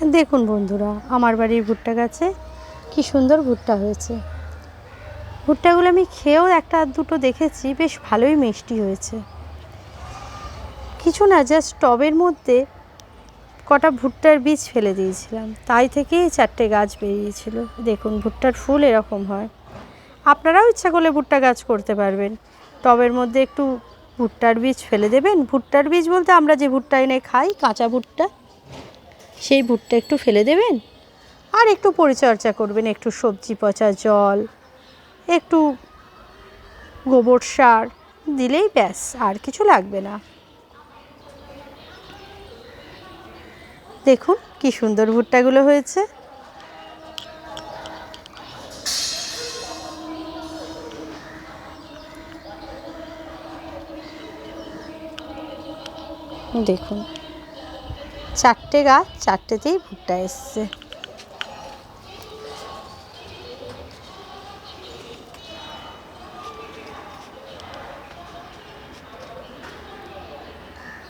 দেখুন বন্ধুরা, আমার বাড়ির ভুট্টা গাছে কি সুন্দর ভুট্টা হয়েছে। ভুট্টাগুলো আমি খেয়েও একটা দুটো দেখেছি, বেশ ভালোই মিষ্টি হয়েছে। কিছু না, জাস্ট টবের মধ্যে কটা ভুট্টার বীজ ফেলে দিয়েছিলাম, তাই থেকেই 4টে গাছ বেরিয়েছিল। দেখুন, ভুট্টার ফুল এরকম হয়। আপনারাও ইচ্ছা করলে ভুট্টা গাছ করতে পারবেন। টবের মধ্যে একটু ভুট্টার বীজ ফেলে দেবেন। ভুট্টার বীজ বলতে আমরা যে ভুট্টা এনে খাই, কাঁচা ভুট্টা, সেই ভুট্টা একটু ফেলে দেবেন। আর একটু পরিচর্যা করবেন, একটু সবজি পচা জল, একটু গোবর সার দিলেই ব্যাস, আর কিছু লাগবে না। দেখুন কি সুন্দর ভুট্টাগুলো হয়েছে। দেখুন, 4টে গাছ, 4টেতেই ভুট্টা এসছে।